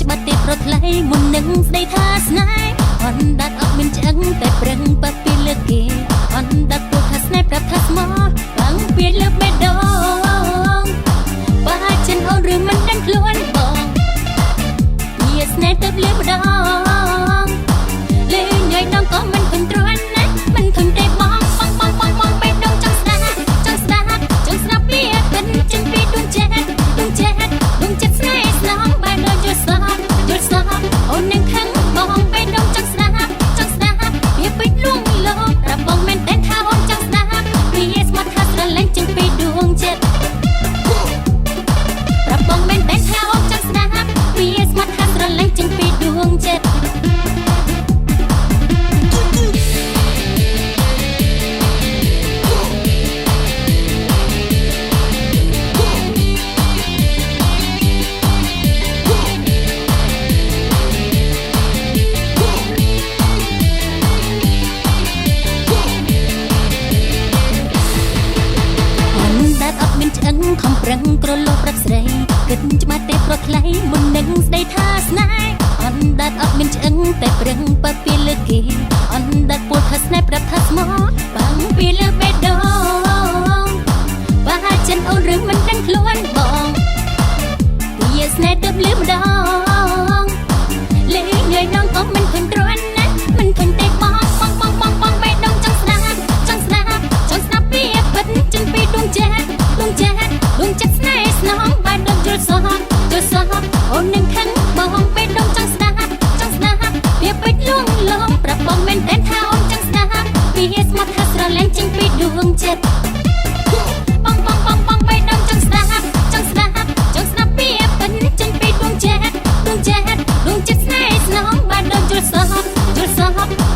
ច្បាត់ទេប្រថ្លៃមុននឹងស្ដីថាស្នេហ៍អនដាត់អត់មានឆ្អឹងតែប្រឹងប៉ពីលើគេអនដាត់ពុកថាស្នេហ៍ប្រាប់ថាស្មោះបាំងពីលើបេះដូងបើចិនអូនឬមិនដឹងខ្លួនបងវាស្នេហ៍ទៅលើម្ដងលេងញ៉ៃដងក៏មិនឃើញទ្រាំណាមិនឃើញទេបងបេះដូងចង់ស្ដាប់ចង់ស្ដាប់វាពិនចិនពីដួងចិត្តស្នេហ៍ស្នងបែរដូចយល់សោះអូននឹងខឹងបងបេះដូងចង់ស្ដាប់វាពេញលួងលោប្រាប់បងមែនតែថាអូនចង់ស្ដាប់វាស្មាត់ថាស្រឡាញ់ចិនពីដួងចិត្តប្រាប់បងមែនតែថាអូនចង់ស្ដាប់វាស្មាត់ថាស្រឡាញ់ចិនពីដួងចិត្តខំប្រឹងក្រឡោប្រាប់ស្រីគិតច្បាស់ទេប្រថ្លៃមុននឹងស្ដីថាស្នេហ៍អនដាត់អត់មានឆ្អឹងតែប្រឹងប៉ពីលើគេអនដាត់ពោលថាស្នេហ៍ប្រាប់ថាស្មោះបាំងពីលើបេះដូងបើចិនអូនឬមិនដឹងខ្លួនបងវាស្នេហ៍ទៅលឺម្ដងលេងញ៉ៃដងក៏មិនឃើញទ្រាំណាមិនឃើញទេបងបេះដូងចង់ស្ដាប់វាពិតចិនពីដួងចិត្តស្នេហ៍ស្នងបែរដូចយល់សោះអូននឹងខឹងបងបេះដូងចង់ស្ដាប់វាពេញលួងលោមប្រាប់បងមែនតែថាអូនចង់ស្ដាប់វាស្មាត់ថាស្រឡាញ់ចេញពីដួងចិត្តបងបេះដូងចង់ស្ដាប់វាពិនចេញពីដួងចិត្តស្នេហ៍ស្នងបែរដូចយល់សោះ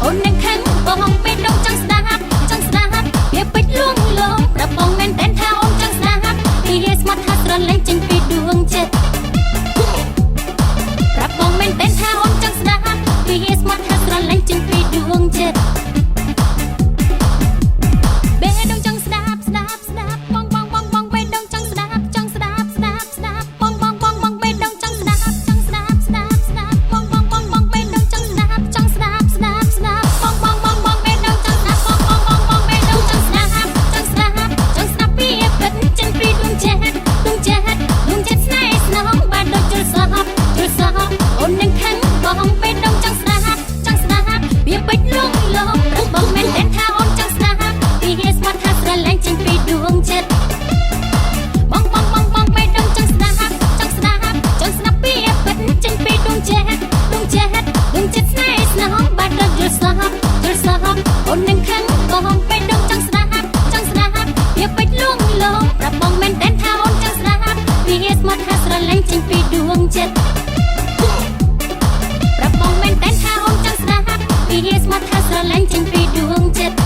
អូននឹងខឹងបងបេះដូងចង់ស្ដាប់វាពេញលួងលោមប្រាប់បងមែនតែថាអូនចង់ស្ដាប់វាស្មាត់ថាស្រឡាញ់ចេញពីដួងចិត្តប្រាប់បងមែនតែថាអូនចង់ស្ដាប់វាស្មាត់ថាស្រឡាញ់ចេញពីដួងចិត្តបេះដូងចង់ស្ដាប់បងបេះដូងចង់ស្ដាប់បងបេះដូងចង់ស្ដាប់បងបេះដូងចង់ស្ដាប់បងបេះដូងចង់ស្ដាប់បងបេះដូងចង់ស្ដាប់បេះដូងចង់ស្ដាប់វាពិតចិនពីដួងចិត្តស្នេហ៍ស្នងបែរដូចយល់សោះអូននឹងខឹងបងបេះដូងចង់ស្ដាប់វាពេញលួងលោមប្រាប់បងមែនតែថាអូនចង់ស្ដាប់វាស្មាត់ថាស្រឡាញ់ចេញពីដួងចិត្តបងបេះដូងចង់ស្ដាប់វាពិតចេញពីដួងចិត្តស្នេហ៍ស្នងបែរដូចយល់សោះអូននឹងខឹងបងបេះដូងចង់ស្ដាប់វាពេញលួងលោមប្រាប់បងមែនតែថាអូនចង់ស្ដាប់វាស្មាត់ថាស្រឡាញ់ចេញពីដួងចិត្តប្រាប់បងមែនតែថាអូនចង់ស្ដាប់វាស្មាត់ថាស្រឡាញ់ចេញពីដួងចិត្ត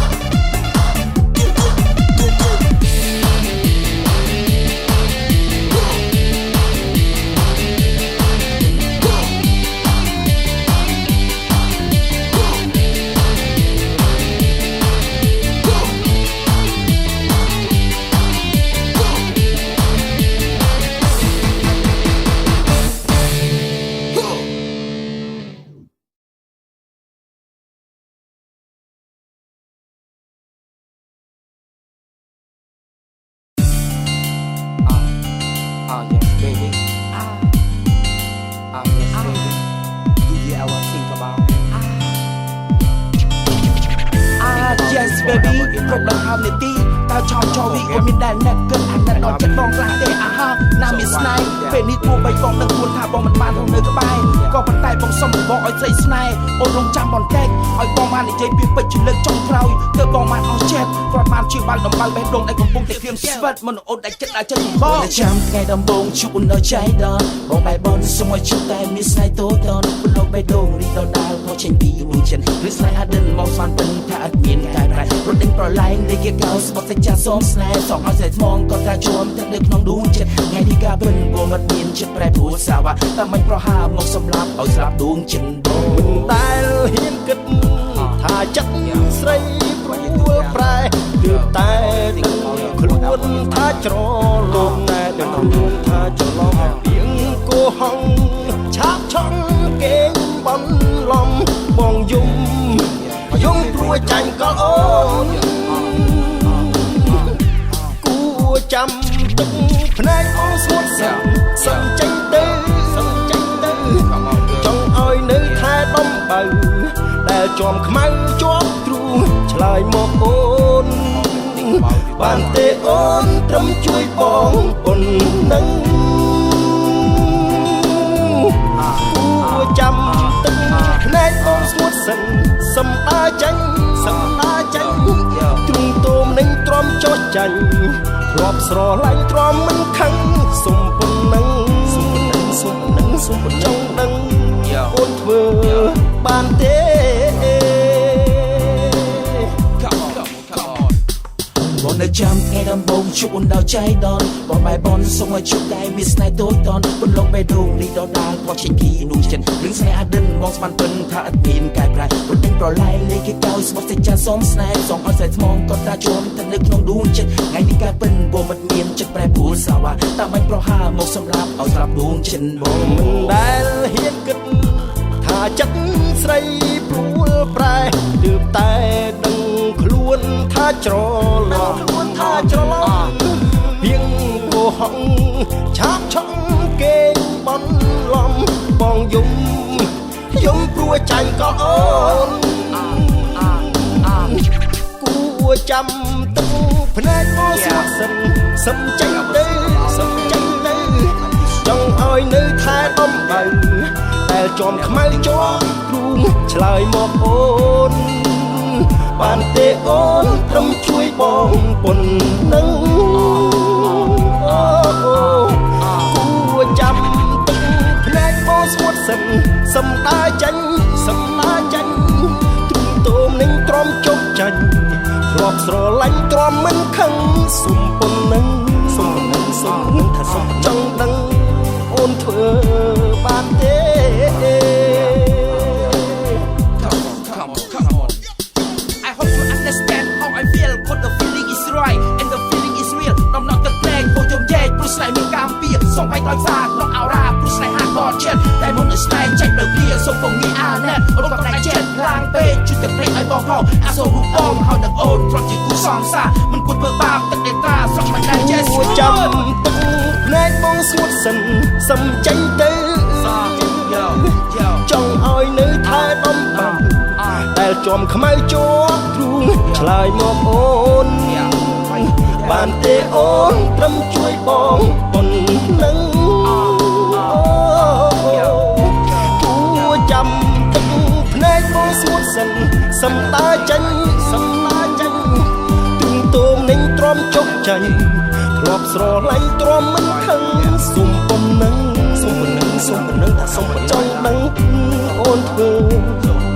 baby គ្រប់ដល់ហើយនាទីតើឆោតចូលវិញមានដែលណែគិតអាណិតដល់ចិត្តបងខ្លះទេអាហាណាមានស្នេហ៍ពេលនេះពួកបីបងនឹងខ្លួនថាបងមិនបាននៅក្បែរក៏ប៉ុន្តែបងសុំបងឲ្យស្រីស្នេហ៍អូនរងចាំបន្តិចឲ្យបងបាននិយាយពីពេជ្រលើកចុងក្រោយទើបបងបានអស់ចិត្ត ចិត្តគាត់បានជួយបាល់ដំបៅបេះដូងដែលកំពុងតែធៀមស្វិតមនុស្សអូនដែលចិត្តអាចចិត្តបងចាំថ្ងៃដំបូងជួបនៅចៃដនបងបែបនសុំឲ្យជួបតែមានស្នេហ៍តូចតនពលលោកបេះដូងរីកដដាលផុសចេញពីវងចិត្តឬស្នេហ៍អាឌិនមកស្មានពេញថាអត់មានកាយប្រែរត់ដេញប្រឡែងលេខកៅស្បត់សាច់ចាសូមស្នេហ៍សងឲ្យស្រីថ្មងក៏ថាជួមទឹកនៅក្នុងដួងចិត្តថ្ងៃនេះការពិនបងអត់មានចិត្តប្រែព្រោះសាវ៉ាតែមិនប្រហាមកសម្លាប់ឲ្យស្លាប់ដួងចិត្តបងមិនដែលហ៊ានគិតថាចិត្តស្រីព្រួលប្រែទើបតែដឹងខ្លួនថាច្រឡំតែដឹងខ្លួនថាច្រឡំពីងគោហងឆាប់ឆងគេងបំឡំបងយំព្រួយចាញ់ក៏អូនគួចាំទឹកភ្នែកអូនស្ងួតសំចេញទៅចង់ឲ្យនៅថែដំបៅដែលជាប់ខ្មៅជាប់ទ្រូងឆ្លើយមកអូនបានទេអូនត្រឹមជួយបងប៉ុណ្ណឹងគួចាំទឹកភ្នែកអូនស្ងួតសំតាចាញ់ទ្រង់ទោមនឹងទ្រាំចោះចាញ់រាប់ស្រឡាញ់ទ្រាំមិនខឹងសុំប៉ុណ្ណឹងចង់ដឹងអូនធ្វើបានទេបងនៅចាំថ្ងៃដំបូងជួបអូនដល់ចៃដនបងបែបនសុំឲ្យជួបតែមានស្នេហ៍តូចតនពលលោកបេះដូងរីកដដាលផុសចេញពីដួងចិត្តរឿងស្នេហ៍អាឌិនមកស្មានពេញថាអត់មានកាយប្រែរត់ដេញប្រឡែងលេខកៅស្បត់សាច់ចាសូមស្នេហ៍សងឲ្យស្រីថ្មងក៏ថាជួមទឹកនៅក្នុងដួងចិត្តថ្ងៃនេះការពិនបងមិនមានចិត្តប្រែព្រោះសាវ៉ាតែមិនប្រហាមកសម្លាប់ឲ្យស្លាប់ដួងចិត្តបងមិនដែលហ៊ានគិតថាចិត្តស្រីព្រួលប្រែទើបតែដឹងខ្លួនថាច្រឡំពីងគោហងឆាប់ឆងគេងបំឡំបងយំព្រួយចាញ់ក៏អូនគួចាំទឹកភ្នែកមកស្ងួតសំចេញទៅចង់ឲ្យនៅថែដំបៅតែជាប់ខ្មៅជាប់ទ្រូងឆ្លើយមកអូនបានទេអូនត្រឹមជួយបងប៉ុណ្ណឹងគួចាំទឹកភ្នែកបងស្ងួតសំតាចាញ់ទ្រង់ទោមនឹងទ្រាំចុកចាញ់រាប់ស្រឡាញ់ទ្រាំមិនខឹងសុំប៉ុណ្ណឹងថាសុំចង់ដឹងអូនធ្វើបានទេ Come on. I hope you understand how I feel cause the feeling is right and the feeling is real ដំណក់ទឹកភ្នែកពោជុំជែកព្រោះស្នេហ៍មានការពៀសូមឲ្យដល់សាក្នុងអោរ៉ាព្រោះស្នេហ៍បត់ចិត្តតែមុននឹងស្នេហ៍ចេញទៅព្រាសូមពងងាយអាណែតរត់តែចិត្តខ្លាំងពេកជួយទឹកភ្នែកឲ្យបងផងអាសូររូបបងហើយនឹងអូនត្រង់ជាគូសងសាមិនគួរធ្វើបាបទឹកដេតាស្រក់មិនដែលចេះស្គាល់ចាំទឹកភ្នែកបងស្ងួតសំចេញទៅចង់ឲ្យនៅថែដំបងដែលជាប់ខ្មៅជាប់ទ្រូងឆ្លើយមកអូនបានទេអូនត្រឹមជួយបងប៉ុណ្ណឹងគួចាំទឹកភ្នែកបងស្ងួតសំតាចាញ់ទ្រង់ទោមនឹងទ្រាំចុកចាញ់ធ្លាប់ស្រឡាញ់ទ្រាំមិនខឹងសុំប៉ុណ្ណឹងថាសុំចង់ដឹងអូនធ្វើ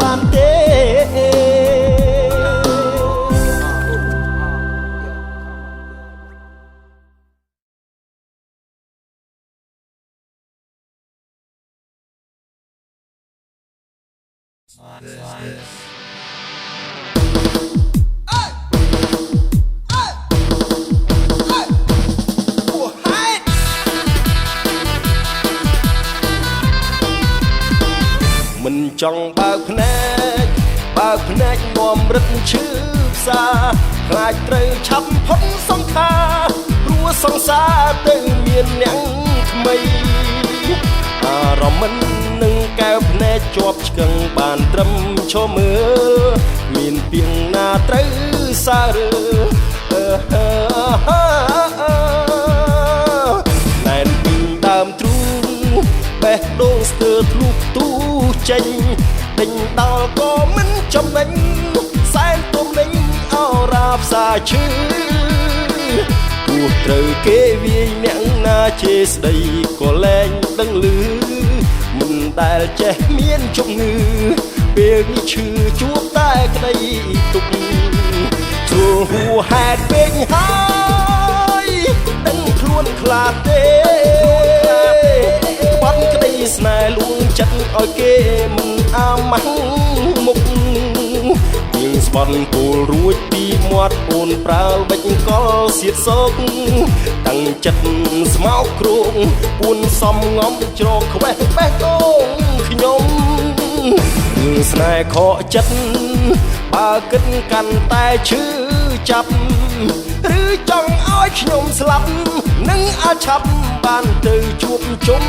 បានទេមិនចង់បើកភ្នែកនាំរឹតឈឺផ្សាខ្លាចត្រូវឆាប់ផុតសង្សារព្រោះសង្សារទៅមានអ្នកថ្មីអារម្មណ៍មិននឹងកែវភ្នែកជាប់ឆ្កឹងបានត្រឹមឈរមើលមានពីងណាត្រូវសារណែនពីដើមទ្រូងបេះដូងស្ទើរធ្លុះទូចេញដេញដល់ក៏មិនចំណេញសែនទុំលេងអរ៉ាផ្ស សាឈឺទោះត្រូវគេវាយអ្នកណាជេរស្ដីក៏លែងដឹងឮមិនដែលចេះមានជំងឺពេលនេះឈឺជួបតែក្តីទុក្ខជួលហួហេតុពេកហើយដឹងខ្លួនខ្លាចទេក្បត់ក្តីស្នេហ៍លួងចិត្តឲ្យគេមិនអាម៉ាស់មុខយើងស្បន់ពូលរួចពីមាត់អូនប្រើបិចកលសៀតសោកតាំងចិត្តស្មោកគ្រោងពួនសំងំជ្រកខ្វេះបេះដូងខ្ញុំរឿងស្នេហ៍ខកចិត្តបើគិតកាន់តែឈឺចាប់ឬចង់ឲ្យខ្ញុំស្លាប់នឹងអាចឆាប់បានទៅជួបជុំ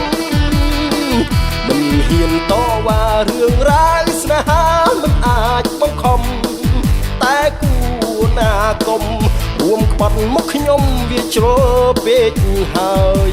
មិនហ៊ានតវ៉ារឿងរ៉ាវស្នេហាមិនអាចបង្ខំតែគួរណាកុំរួមក្បត់មុខខ្ញុំវាជ្រោពេកហើយ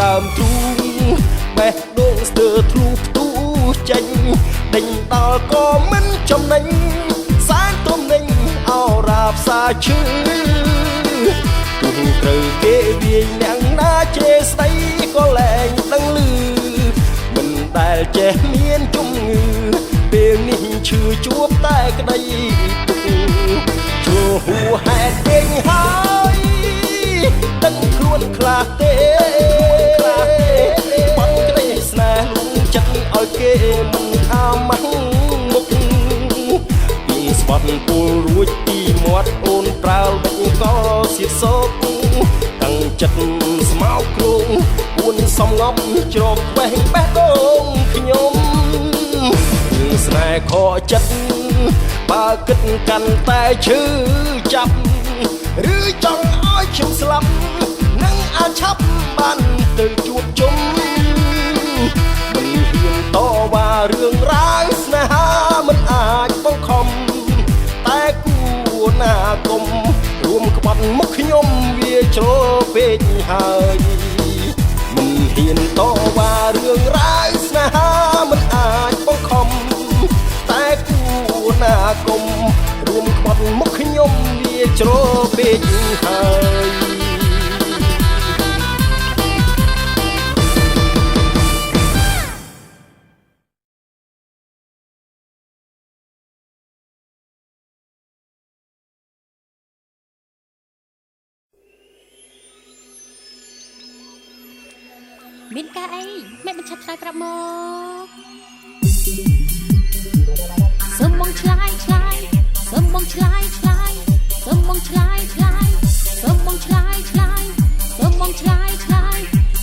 ដើមទ្រូងបេះដូងស្ទើរធ្លុះផ្ទុះចេញដេញដល់ក៏មិនចំណេញសែនទំនេញអរាបសាឈឺទោះត្រូវគេវាយអ្នកណាជេរស្ដីក៏លែងដឹងឮមិនដែលចេះមានជំងឺពេលនេះឈឺជួបតែក្តីទុក្ខជួហួហេតុពេកហើយដឹងខ្លួនខ្លាចទេបាត់ក្តីស្នេហ៍លួងចិត្តឲ្យគេមិនអាម៉ាស់មុខពីស្បត់ពូលរួចពីមាត់អូនប្រើបិចកលសៀតសោកតាំងចិត្តស្មោកគ្រោងពួនសំងំជ្រកខ្វេះបេះដូងខ្ញុំរឿងស្នេហ៍ខកចិត្តបើគិតកាន់តែឈឺចាប់ឬចង់ឲ្យខ្ញុំស្លាប់នឹងអាចឆាប់បានទៅជួបជុំមិនហ៊ានតវ៉ារឿងរ៉ាវស្នេហាមិនអាចបង្ខំតែគួរណាកុំរួមក្បត់មុខខ្ញុំវាជ្រោពេកហើយមិនហ៊ានតវ៉ារឿងរ៉ាវស្នេហាមិនអាចបង្ខំតែគួរណាកុំរួមក្បត់មុខខ្ញុំវាជ្រោពេកហើយមានការអីមិនបញ្ឆាប់ឆ្លើយប្រាប់មកសូមបងឆ្លើយឆ្លើយសូមបងឆ្លើយឆ្លើយសូមបងឆ្លើយឆ្លើយសូមបងឆ្លើយឆ្លើយសូមបងឆ្លើយឆ្លើយ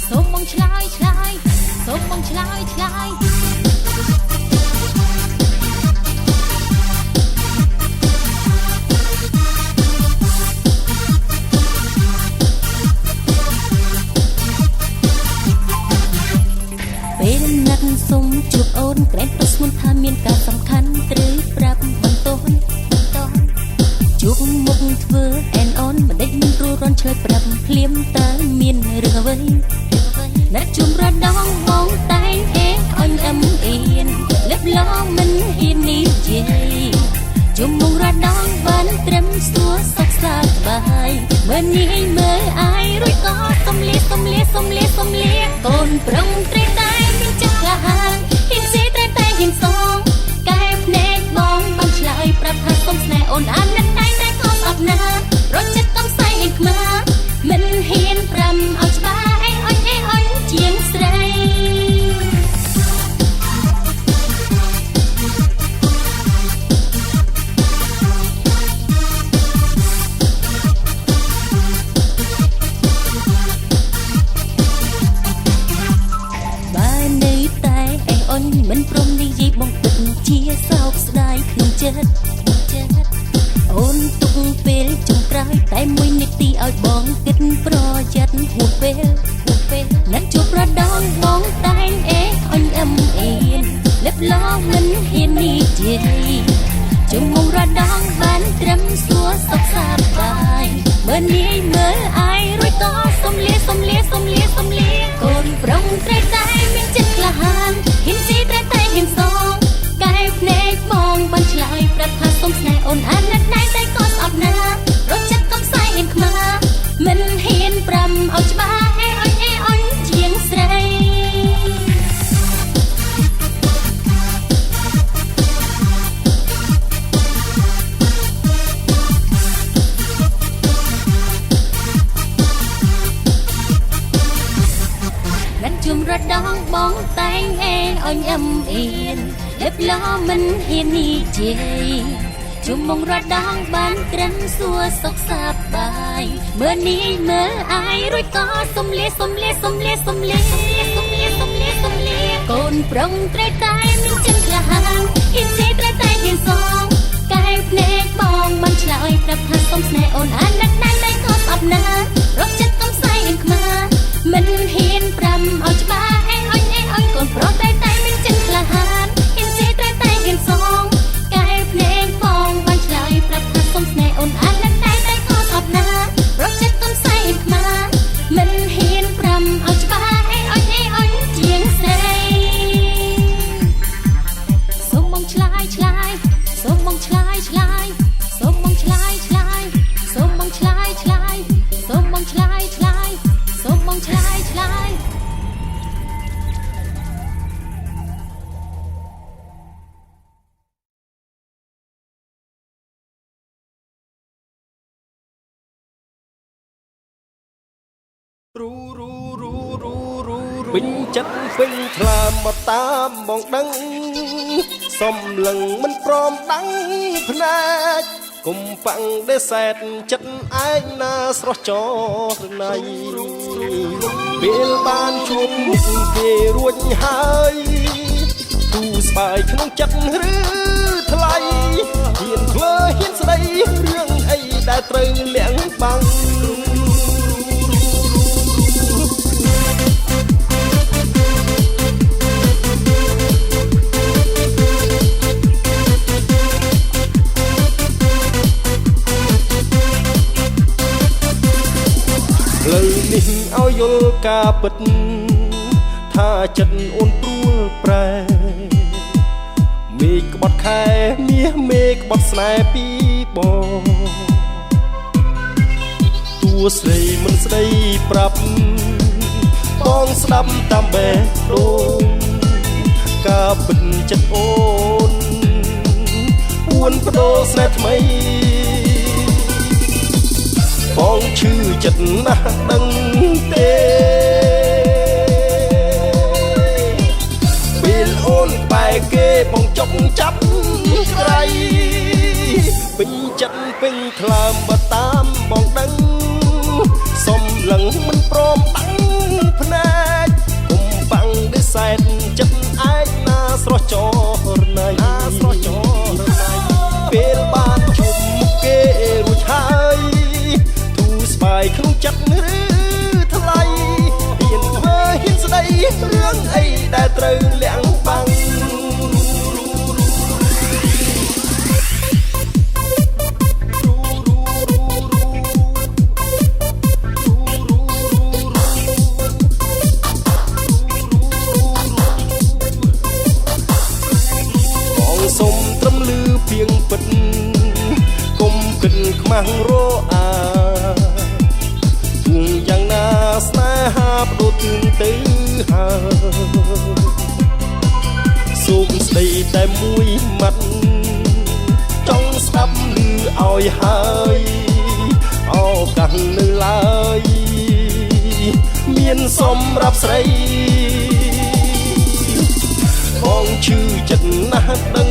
សូមបងឆ្លើយឆ្លើយសូមបងឆ្លើយឆ្លើយពេលណាត់សុំជួបអូនក្រែងប្រស្មុនថាមានការសំខាន់ត្រូវប្រាប់បន្តជួបមុខធ្វើអែនអូនមិនដេចមិនរួចរាន់ឆ្លើយប្រាប់ភ្លាមតើមានរឿងអ្វីណាត់ជុំរដងបងតែងអេអញអឹមអៀនលឹបឡងមិនហ៊ាននេះយាយជុំមុខរដងបានត្រឹមសួរសុខសាន្តបាយមើលនេះមើលអាយរួចក៏សំលៀកកូនប្រងត្រេកតែមានចិត្តក្លាហានហ៊ានស៊ីត្រេកតែហ៊ានសងកែភ្នែកបងបានឆ្លើយប្រាប់ថាសុំស្នេហ៍អូនអានណាស់តែក៏ស្អប់ណាស់រត់ចិត្តកំសៃឯងខ្មាមិនហ៊ានប្រាំឲ្យច្បាស់ឯងអត់ ពេលណាត់ជួបប្រដងបងតែងអេអញអឹមអៀនលឹបឡងមិនហ៊ាននេះជាជុំងរដងបានត្រឹមសួរសុខសប្បាយមើលនាយមើលអាយរួចក៏សុំលាកូនប្រុងត្រេកតែមានចិត្តក្លាហានហ៊ានស៊ីត្រេកតែហ៊ានសងកែភ្នែកបងបានឆ្លើយប្រាប់ថាសុំស្នេហ៍អូនអាណិតណៃតែក៏ស្អប់ណារត់ចិត្តកំសាយអៀនខ្មាមិនហ៊ានប្រាំឲ្យច្បាស់អេអញជាងស្រីជុំរត់ដងបងតែងអេអញអឹមអៀនលឹបឡមិនហ៊ាននេះជាជុំងរត់ដងបានត្រឹមសួរសុខសប្បាយមើលនាយមើលអាយរួចក៏សុំលាកូនប្រុងត្រេកតែមានចិត្តក្លាហានហ៊ានស៊ីត្រេកតែហ៊ានសងកែភ្នែកបងបានឆ្លើយប្រាប់ថាសុំស្នេហ៍អូនអាណិតណៃតែក៏ស្អប់ណារត់ចិត្តកំសាយអៀនខ្មាមិនហ៊ានប្រាំឲ្យច្បាស់អេអញកូនប្រុសតែមានចិត្តក្លាហានហ៊ានស៊ីតែហ៊ានសងកែភ្នែកបងបានឆ្លើយប្រាប់ថាសុំស្នេហ៍អូនអាណិតតែក៏ស្អប់ណារត់ចិត្តកំសាយអៀនខ្មាមិនហ៊ានប្រាំឲ្យច្បាស់អេអញជាងស្រីសូមបងឆ្លើយសូមបងឆ្លើយសូមបងឆ្លើយសូមបងឆ្លើយសូមបងឆ្លើយសូមបងឆ្លើយពេញចិត្តពេញថ្លើមមកតាមបងដឹងសំលឹងមិនព្រមដឹងភ្នែកគុំប៉ាំងដេសែតចិត្តឯងណាស្រស់ចរណៃពេលបានជួបមុខគេរួចហើយទូស្បែកក្នុងចិត្តឬថ្លៃហ៊ានធ្វើហ៊ានស្ដីរឿងអីដែលត្រូវលាក់បាំងលើនេះឲ្យយល់ការពិតថាចិត្តអូនព្រួលប្រែមេឃក្បត់ខែមាសមេឃក្បត់ស្នេហ៍ពីបងតួស្រីមិនស្ដីប្រាប់បងស្ដាប់តាមបេះដូងការពិតចិត្តអូនពួនបដូរស្នេហ៍ថ្មីបងឈឺចិត្តណាស់ដឹងទេពេលអូនបែកគេបងចុកចាប់ក្រៃពេញចិត្តពេញថ្លើមបើតាមបងដឹងសុំលឹងមិនព្រមដឹងភ្នែកគុំបាំងដេសែតចិត្តឯងណាស្រស់ចរណៃពេលបានជុំមុខគេរួចហើយស្បែកក្នុងចិត្តឬថ្លៃហ៊ានធ្វើហ៊ានស្ដីរឿងអីដែលត្រូវលាក់បាំងបងសុំត្រឹមលឺពីងពិតគុំគិតខ្មាស់រអាយ៉ាងណាស្នេហាបដូរទឿនទៅហើយសូមស្ដីតែមួយម៉ាត់ចង់ស្ដាប់ឮឲ្យហើយឱកាសនៅឡើយមានសម្រាប់ស្រីបងឈឺចិត្តណាស់ដឹង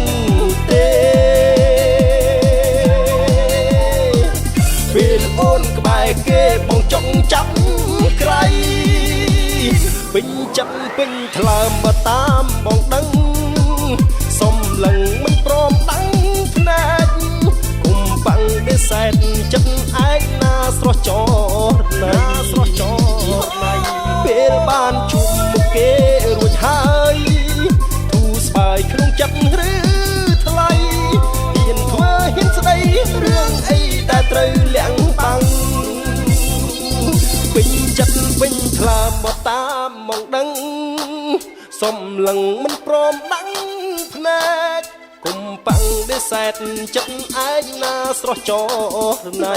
ទេពេលអូនក្បែរគេបងចង់ចាប់ក្រៃពេញចិត្តពេញថ្លើមមកតាមបងដឹងសុំលឹងមិនព្រមដឹងភ្នែកគុំបាំងដេសែតចិត្តឯងណាស្រស់ចរណា ពេលបានជួបមុខគេរួចហើយធូរស្បើយក្នុងចិត្តឬថ្លៃហ៊ានធ្វើហ៊ានស្ដីរឿងអីដែលត្រូវលាក់បាំងពេញចិត្តពេញថ្លាមកតាមមកដឹងសំឡឹងមិនព្រមដឹងភ្នែកគុំប៉ាំងដេសែតចិត្តឯងណាស្រស់ចរណៃ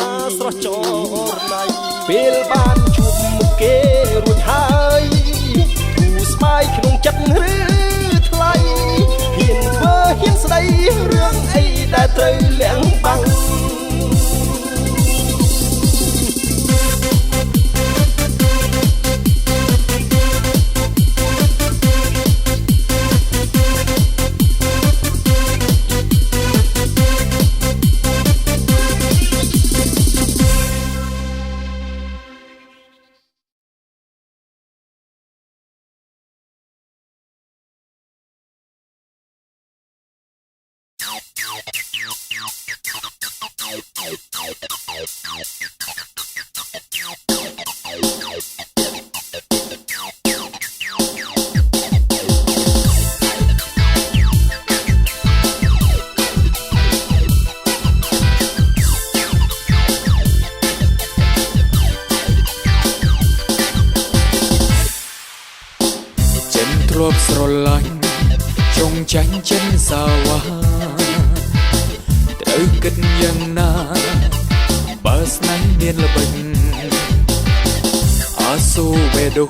ពេលបានជួបមុខគេរួចហើយធូរស្បើយក្នុងចិត្តឬថ្លៃហ៊ានធ្វើហ៊ានស្ដីរឿងអីដែលត្រូវលាក់បាំងទ្រពស្រឡាញ់ចងចាញ់ចិនសាវ៉ាត្រូវគិតយ៉ាងណាបើស្នេហ៍មានល្បិចអាសូវេដូ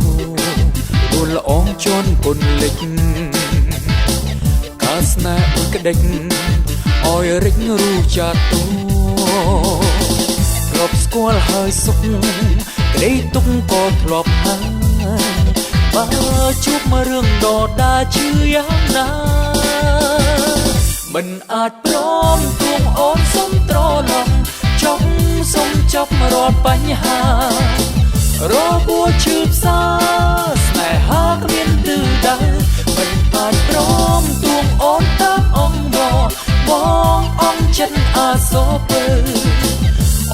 ដួលល្អងជន់គុណលិចការស្នេហ៍អ៊ុយក្ដិចអយរិចរូចាតូធ្លាប់ស្គាល់ហើយសុខក្ដីទុកក៏ធ្លាប់ហើយបើជួបមករឿងដដាជឿយ៉ាងណាមិនអាចព្រមទួងអូនសុំត្រឡប់ចង់សុំចប់រាល់បញ្ហារបួសឈឺផ្សាស្នេហាគ្មានទិសដៅមិនអាចព្រមទួងអូនតាមអង្គបងអង្គចិត្តអាសូពើ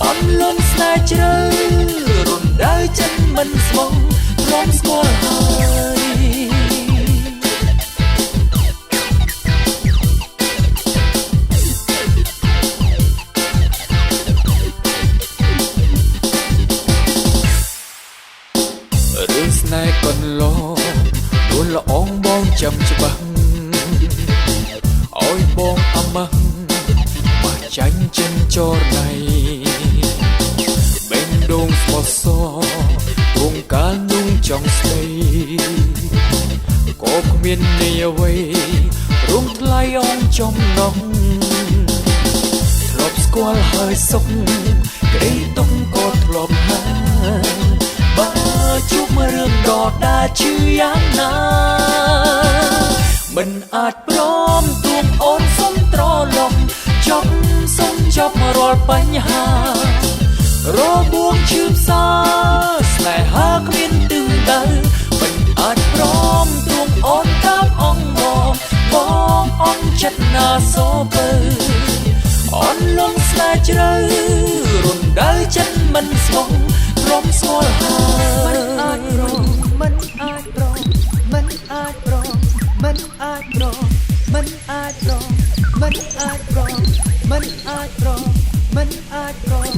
អន់លន់ស្នេហ៍ជ្រៅរំដៅចិត្តមិនស្មងព្រមស្គាល់ហើយរឿងស្នេហ៍កន្លងដួលល្អងបងចាំច្បាស់ឲ្យបងអមះមកចាញ់ចិនចរណៃបេងដូងស្បសវងកាលนุ่งចង់ស្ដីក៏គ្មានន័យអ្វីរួមថ្លៃអងចំណងធ្លាប់ស្គាល់ហើយសុខក្ដីទុកក៏ធ្លាប់ហើយបើជួបមករឿងដដាជឿយ៉ាងណាមិនអាចព្រមទួងអូនសុំត្រឡប់សុំចប់រាល់បញ្ហារបួសឈឺផ្សាស្នេហាគ្មានទិសដៅមិនអាចព្រមទួងអូនតាមអង្គបងអង្គចិត្តណាសូពើអន់លងស្នេហ៍ជ្រៅរំដៅចិត្តមិនស្មងព្រមស្គាល់ហើយមិនអាចព្រមមិនអាចព្រមមិនអាចព្រមមិនអាចព្រមមិនអាចព្រមមិនអាចព្រមមិនអាចព្រម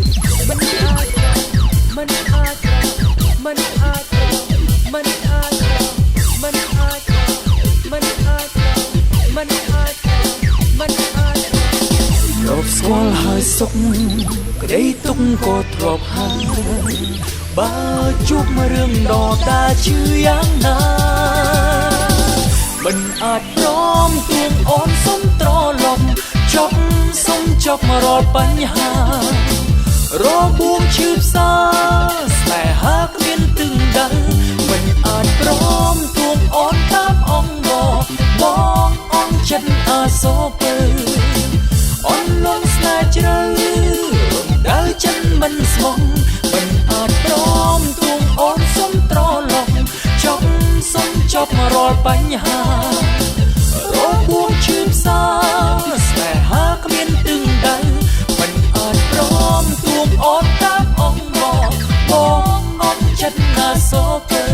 មិនអាចព្រមមិនអាចព្រមមិនអាចព្រមមិនអាចព្រមមិនអាចព្រមមិនអាចព្រមមិនអាចព្រមមិនអាចព្រមរកស្គាល់ហើយសុខក្ដីទុកក៏ធ្លាប់ហើយបើជួបមករឿងដដាជឿយ៉ាងណាមិនអាចព្រមទួងអូនសុំត្រឡប់សុំចប់រាល់បញ្ហារបួសឈឺផ្សាស្នេហាគ្មានទិសដៅមិនអាចព្រមទួងអូនតាមអង្គបងអង្គចិត្តអាសូពើអន់លងស្នេហ៍ជ្រៅរំដៅចិត្តមិនស្មងមិនអាចព្រមទួងអូនសុំត្រឡប់សុំចប់រាល់បញ្ហារបួសឈឺផ្សាស្នេហាគ្មានទិសដៅមិនអាចព្រមទួងអូនតាមអង្គបងអង្គចិត្តណាសូពើ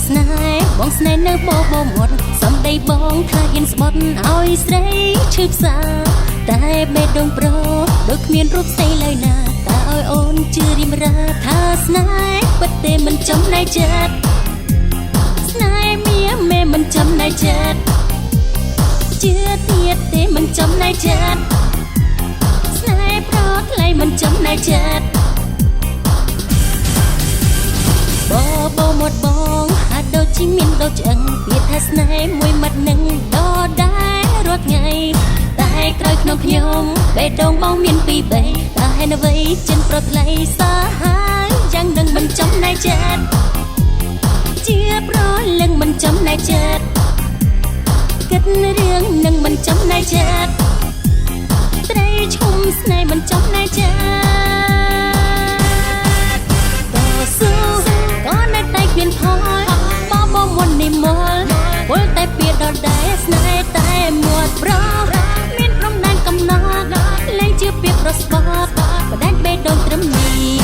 ស្នេហ៍បងស្នេហ៍នៅបបមាត់សំដីបងថាហ៊ានស្បត់ឲ្យស្រីឈឺផ្សាតែបេះដូងប្រុសដូចគ្មានរូបស្អីឡើយណាតើឲ្យអូនជឿរៀមរាថាស្នេហ៍ពិតទេមិនចំណែកចិត្តស្នេហ៍មេមិនចំណែកចិត្តជឿទៀតទេមិនចំណែកចិត្តស្នេហ៍ប្រថ្លៃមិនចំណែកចិត្តបមាត់បងហាក់ដូចជាមានដូចឆ្អឹងពាក្យថាស្នេហ៍មួយម៉ាត់នឹងដដែលរាល់ថ្ងៃតែក្រោយក្នុងខ្ញុំបេះដូងបងមានពីរបីតែហេតុអ្វីចិនប្រថ្លៃសាហាវយ៉ាងនឹងមិនចំណែកចិត្តជាប្រលឹងមិនចំណែកចិត្តគិតរឿងនឹងមិនចំណែកចិត្តត្រីឈុំស្នេហ៍មិនចំណែកចិត្តតស៊ូក៏នៅតែគ្មានផលបមុននេះមកពលតែពីដដែលស្នេហ៍តែមាត់ប្រមានព្រំដែនកំណត់លែងជាពីប្រស្បត់បដាច់បេះដូងត្រឹមនេះ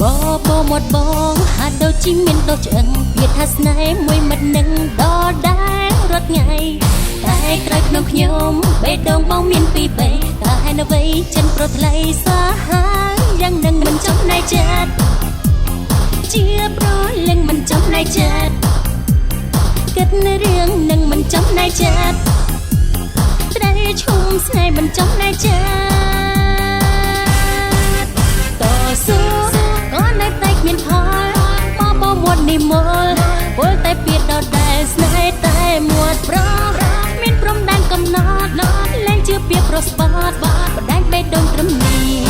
បមាត់បងហាក់ដូចជាមានដូចឆ្អឹងពាក្យថាស្នេហ៍មួយមិត្តនឹងដដែលរាល់ថ្ងៃតែក្រោយក្នុងខ្ញុំបេះដូងបងមានពីរបីតែហេតុអ្វីចិនប្រថ្លៃសាហាវយ៉ាងនឹងមិនចំណែកចិត្តជាប្រលឹងមិនចំណែកចិត្តគិតរឿងនឹងមិនចំណែកចិត្តត្រីឈុំស្នេហ៍មិនចំណែកចិត្តតស៊ូក៏នៅតែគ្មានផលបមាត់នេះមកពលតែពីដដែលស្នេហ៍តែមាត់ប្រមានព្រំដែនកំណត់លែងជាពីប្រស្បត់បដាច់បេះដូងត្រឹមនេះ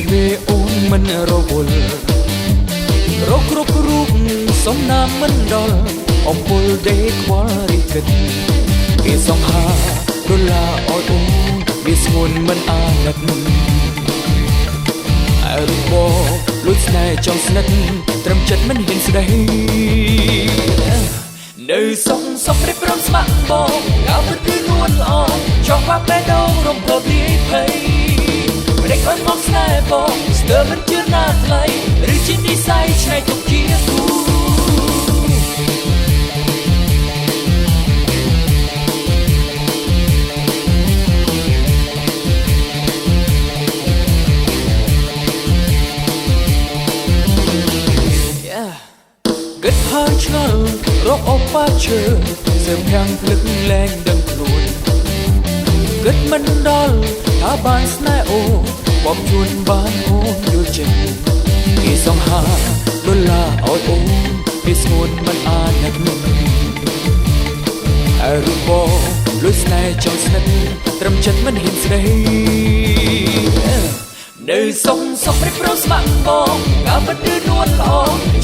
វេអូនមិនរវល់រកគ្រប់រូបសំណាមមិនដល់អំពុលដេកខ្វល់រីកិតគេសង្ហាដុល្លារអត់អូនវាស្ងួនមិនអាណិតអើរបលួចស្នេហ៍ចង់ស្និទ្ធត្រឹមចិត្តមិនហ៊ានស្ដីនៅសុំរៀបរំស្មាក់បងកៅពិតគឺនួនល្អចង់បាក់បេះដូងរំភើបលាយភ័យមិនដេកអន់មកស្នេហ៍បងស្ទើរមិនជឿណាថ្លៃឬជានិស័យឆ្នៃទុកជាគូគិតហើយឆ្ងល់រកអូប៉ាឈើសើភាំងភ្លឹកលែងដឹងខ្លួនគិតមិនដល់ថាបានស្នេហ៍អូបំជួនបានអូនយល់ចិត្តគេសង្ហាដុល្លារឲ្យអូនវាស្ងួនមិនអាណិតអើរូបបងលួចស្នេហ៍ចង់ស្និទ្ធត្រឹមចិត្តមិនហ៊ានស្ដីនៅសុំរៀបរំស្មាក់បងកៅពិតគឺនួនល្អ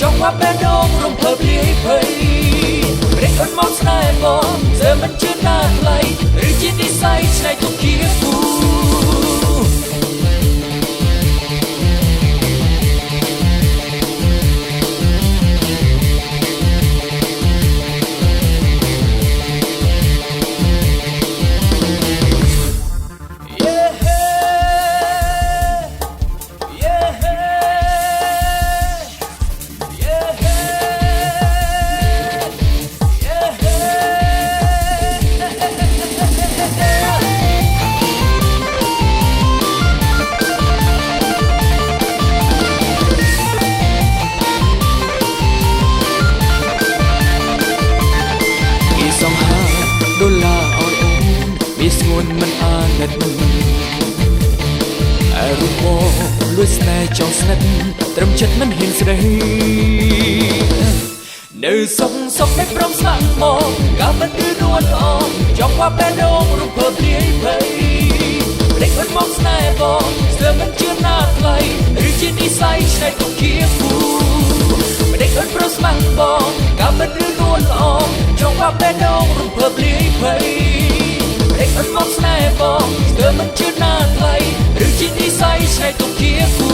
ចង់បាក់បេះដូងរំភើបលាយភ័យព្រិចអត់មកស្នេហ៍បងសើមិនជឿណាថ្លៃឬជានិស័យឆ្នៃទុកជាគូដុល្លារអត់អូនវាស្ងួនមិនអាណិតអើរូបបងលួចស្នេហ៍ចង់ស្និទ្ធត្រឹមចិត្តមិនហ៊ានស្ដីនៅសុំរៀបរំស្មាក់បងកៅពិតគឺនួនល្អចង់បាក់បេះដូងរំភើបលាយភ័យព្រិចអត់មកស្នេហ៍បងស្ទើរមិនជឿណាថ្លៃឬជានិស័យឆ្នៃទុកជាគូមិនដេកអត់ប្រស្មាក់បងកៅពិតគឺនួនល្អចង់បាក់បេះដូងរំភើបលាយភ័យព្រិចអត់មកស្នេហ៍បងស្ទើរមិនជឿណាថ្លៃឬជានិស័យឆ្នៃទុកជាគូ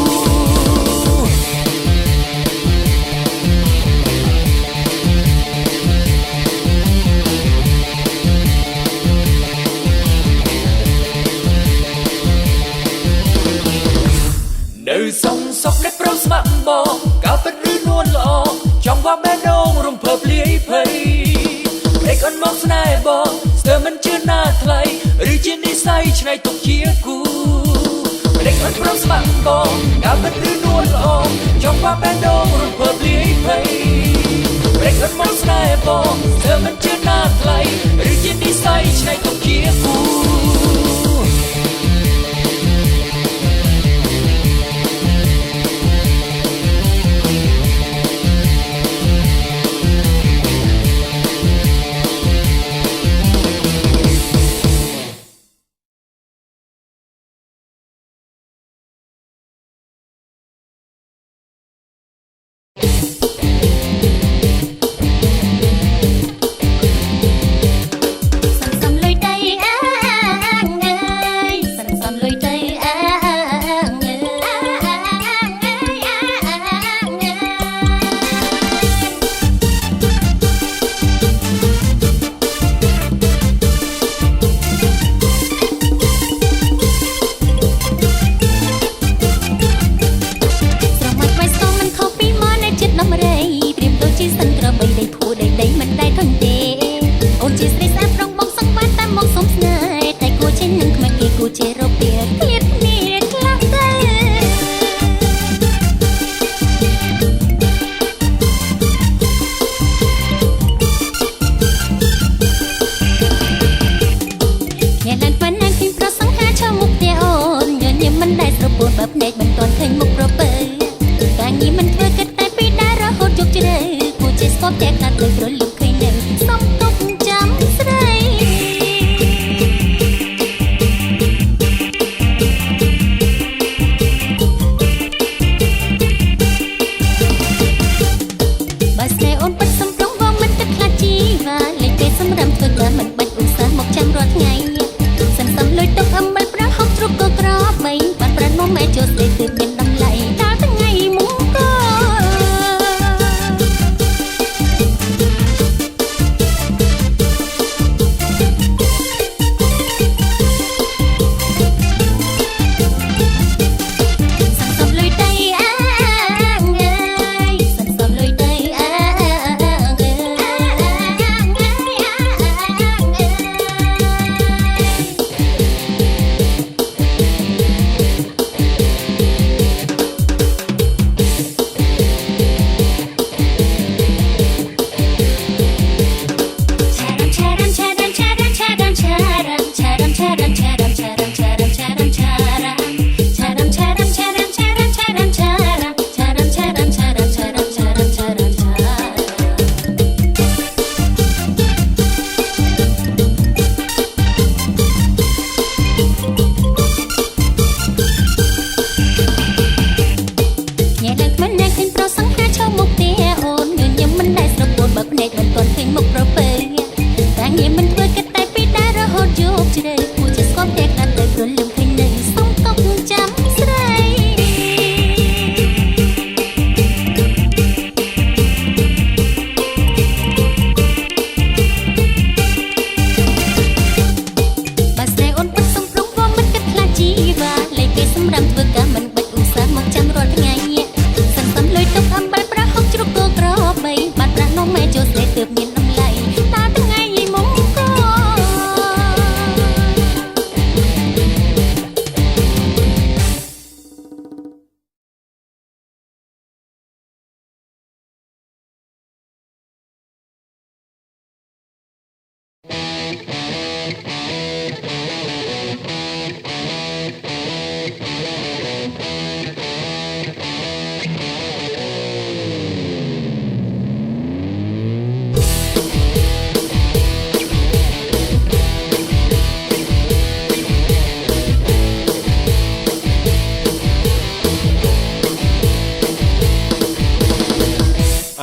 នៅសុំរៀបរំស្មាក់បងកៅពិតឬនួនល្អចង់បាក់បេះដូងរំភើបលាយភ័យព្រិចអន់មកស្នេហ៍បងស្ទើរមិនជឿណាថ្លៃឬជានិស័យឆ្នៃទុកជាគូព្រិចអន់ប្រំស្មាក់បងកៅពិតឬនួនល្អចង់បាក់បេះដូងរំភើបលាយភ័យព្រិចអន់មកស្នេហ៍បងស្ទើរមិនជឿណាថ្លៃឬជានិស័យឆ្នៃទុកជាគូ មកម៉ែចូលស្រីទើបមានតម្លៃតាថ្ងៃយីមកក៏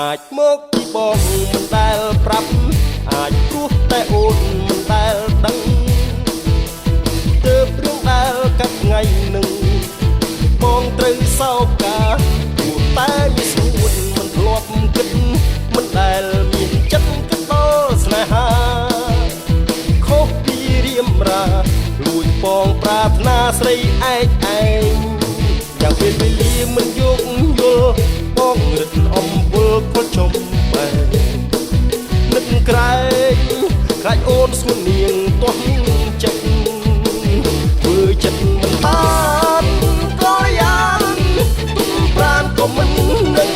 អាចមកពីបងមិនដែលប្រាប់អាចព្រោះតែអូនមិនដែលដឹងទើបរឿងដែលកាត់ថ្ងៃនឹងបងត្រូវសោកការព្រោះតែវាស្ងួនមិនធ្លាប់គិតមិនដែលមានចិត្តគិតដល់ស្នេហាខុសពីរៀមរាលួចបងប្រាថ្នាស្រីឯកឯងយ៉ាងពេលវេលាមិនយកយល់បងរឹតអំពើខុសចំបែនឹកក្រែងខ្លាចអូនស្ងួននាងទាស់ចិត្តធ្វើចិត្តមិនបានក៏យ៉ាងទុំប្រានក៏មិននឹង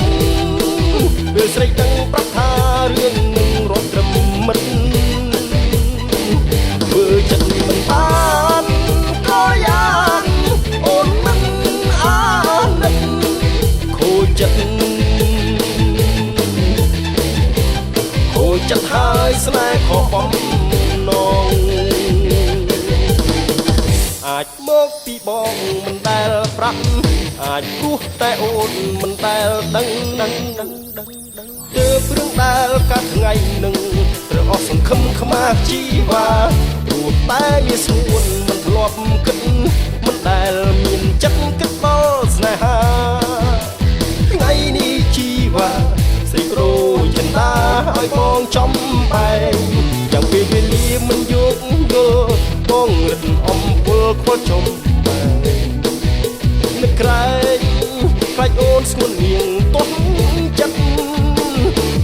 ពេលស្រីដឹងប្រាប់ថារឿងនឹងរត់ត្រឹមមិនធ្វើចិត្តមិនបានក៏យ៉ាងអូនមិនអាណិតខូចចិត្តហើយស្នេហ៍ខុសបំណងអាចមកពីបងមិនដែលប្រាប់អាចព្រោះតែអូនមិនដែលដឹងទើបរឿងដែលកាត់ថ្ងៃនឹងត្រូវអស់សង្ឃឹមខ្មាស់ជីវ៉ាព្រោះតែវាស្ងួនមិនធ្លាប់គិតមិនដែលមានចិត្តគិតដល់ស្នេហាថ្ងៃនេះជីវ៉ាស្រីប្រូចិនតាឲ្យបងចំបែងយ៉ាងពេលវេលាមិនយកយល់បងរឹតអំពើខ្វល់ចំបែងនឹកក្រែងខ្លាចអូនស្ងួននាងទាស់ចិត្ត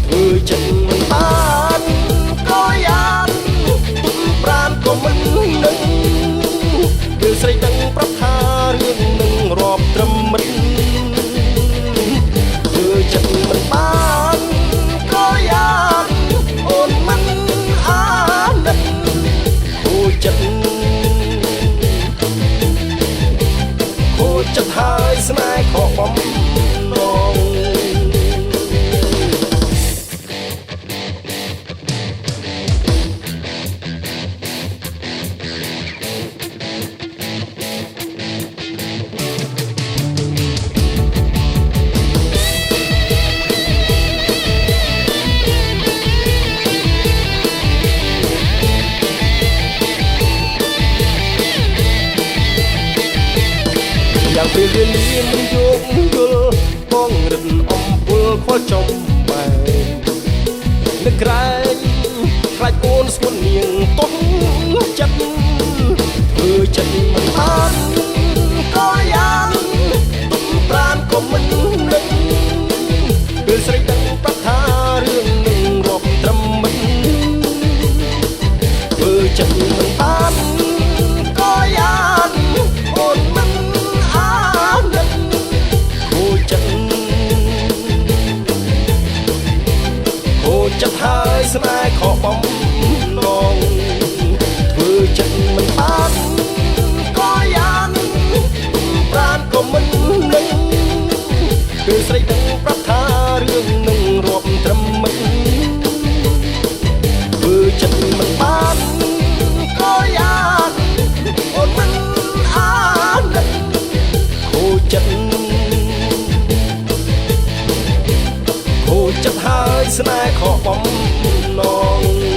ធ្វើចិត្តមិនបានក៏យ៉ាងទុំប្រានក៏មិននឹងពេលស្រីដឹងប្រាប់ថារឿងនឹងរាប់ត្រឹមមិនធ្វើចិត្តមិនបានក៏យ៉ាងអូនមិនអាណិតខូចចិត្តហើយស្នេហ៍ខុសបំណងយ៉ាងពេលវេលាមិនយកយល់បងរឹតអំពើខ្វល់ចំបែនឹកក្រែងខ្លាចអូនស្ងួននាងទាស់ចិត្តធ្វើចិត្តមិនបានក៏យ៉ាងទុំប្រានក៏មិននឹងពេលស្រីដឹងប្រាប់ថារឿងនឹងរាប់ត្រឹមមិនធ្វើចិត្តមិនបានក៏យ៉ាងអូនមិនចិត្តហើយស្នេហ៍ខុសបំណងធ្វើចិត្តមិនបានក៏យ៉ាងប្រានក៏មិននឹងពេលស្រីដឹងប្រាប់ថារឿងនឹងរាប់ត្រឹមមិនធ្វើចិត្តមិនបានក៏យ៉ាងអូនមិនអាណិតខូចចិត្តហើយស្នេហ៍ខុសបំណង